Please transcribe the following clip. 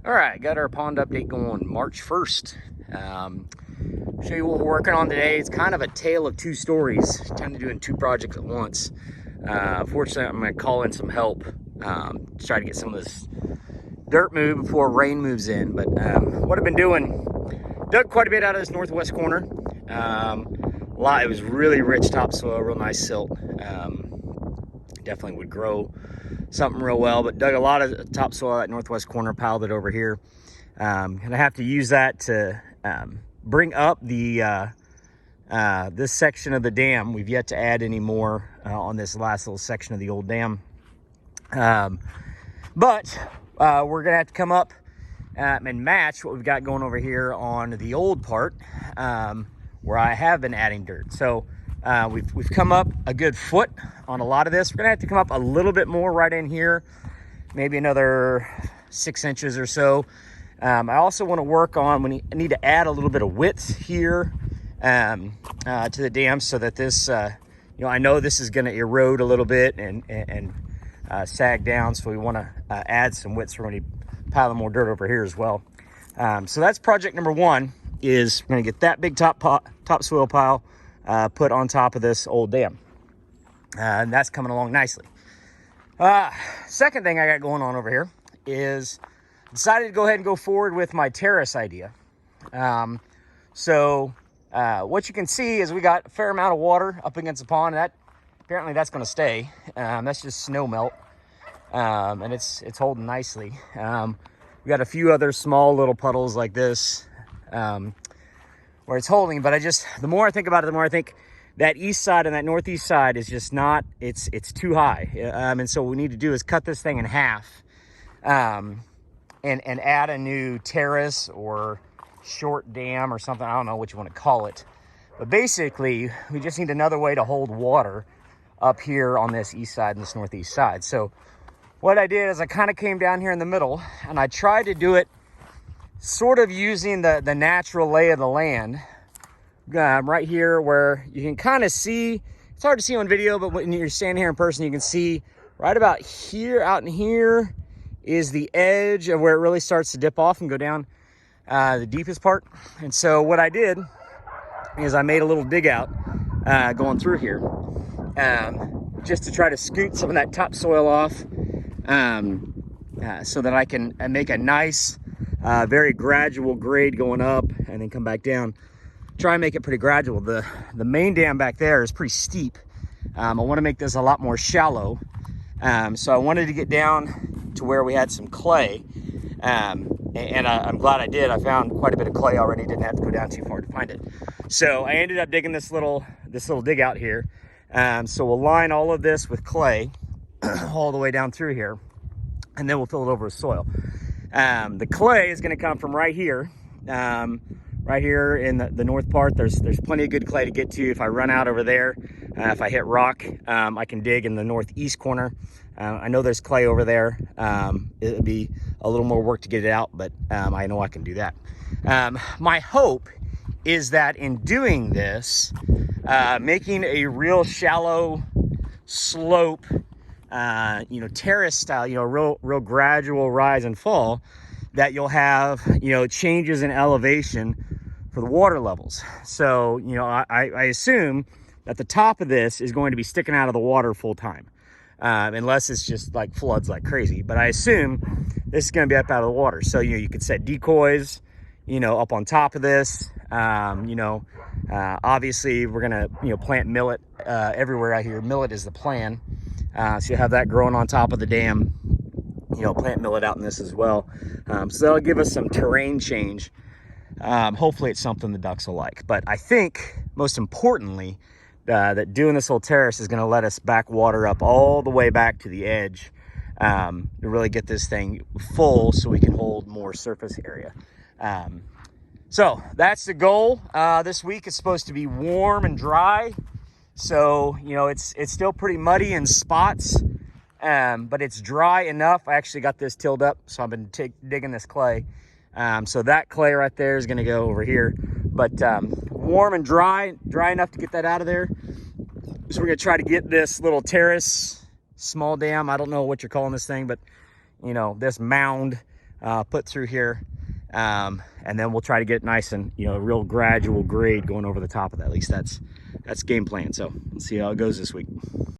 All right, got our pond update going March 1st. Show you what we're working on today. It's kind of a tale of two stories. Tend to doing two projects at once. Fortunately, I'm going to call in some help to try to get some of this dirt moved before rain moves in. But what I've been doing, dug quite a bit out of this northwest corner. It was really rich topsoil, real nice silt. Definitely would grow something real well, but dug a lot of topsoil at northwest corner, piled it over here. And I have to use that to bring up the this section of the dam. We've yet to add any more on this last little section of the old dam. But we're gonna have to come up and match what we've got going over here on the old part, where I have been adding dirt. So we've come up a good foot on a lot of this. We're gonna have to come up a little bit more right in here, maybe another 6 inches or so. I also want to work on, I need to add a little bit of width here to the dam, so that this, I know this is going to erode a little bit and sag down. So we want to add some width, so we're going to pile more dirt over here as well. So that's project number one, is we're going to get that big topsoil pile put on top of this old dam. And that's coming along nicely. Second thing I got going on over here is decided to go ahead and go forward with my terrace idea. What you can see is we got a fair amount of water up against the pond. Apparently that's going to stay. That's just snow melt, and it's holding nicely. We got a few other small little puddles like this where it's holding, but the more I think about it, the more I think that east side and that northeast side is just not, it's too high. And so what we need to do is cut this thing in half, and add a new terrace or short dam or something. I don't know what you want to call it. But basically, we just need another way to hold water up here on this east side and this northeast side. So what I did is I kind of came down here in the middle, and I tried to do it sort of using the natural lay of the land. Right here where you can kind of see, it's hard to see on video, but when you're standing here in person, you can see right about here, out in here, is the edge of where it really starts to dip off and go down the deepest part. And so what I did is I made a little dig out going through here, just to try to scoot some of that topsoil off, so that I can make a nice, very gradual grade going up and then come back down. Try and make it pretty gradual. The main dam back there is pretty steep. I want to make this a lot more shallow. So I wanted to get down to where we had some clay, and I'm glad I did. I found quite a bit of clay already. Didn't have to go down too far to find it. So I ended up digging this little dig out here. So we'll line all of this with clay all the way down through here, and then we'll fill it over with soil. The clay is going to come from right here. Right here in the north part, there's plenty of good clay to get to. If I run out over there, if I hit rock, I can dig in the northeast corner. I know there's clay over there. It'll be a little more work to get it out, but I know I can do that. My hope is that in doing this, making a real shallow slope, terrace style, real gradual rise and fall, that you'll have, changes in elevation for the water levels. So, I assume that the top of this is going to be sticking out of the water full time, unless it's just like floods like crazy. But I assume this is going to be up out of the water. So, you could set decoys, up on top of this. Obviously we're going to, plant millet everywhere out here. Millet is the plan. So you have that growing on top of the dam. Plant millet out in this as well. So that'll give us some terrain change. Hopefully it's something the ducks will like. But I think most importantly, that doing this little terrace is going to let us back water up all the way back to the edge, to really get this thing full so we can hold more surface area. So that's the goal. This week is supposed to be warm and dry. So, it's still pretty muddy in spots. But it's dry enough. I actually got this tilled up, so I've been digging this clay. So that clay right there is going to go over here. But warm and dry enough to get that out of there. So we're going to try to get this little terrace, small dam, I don't know what you're calling this thing, but, this mound put through here. And then we'll try to get nice and, you know, a real gradual grade going over the top of that. At least that's game plan. So let's see how it goes this week.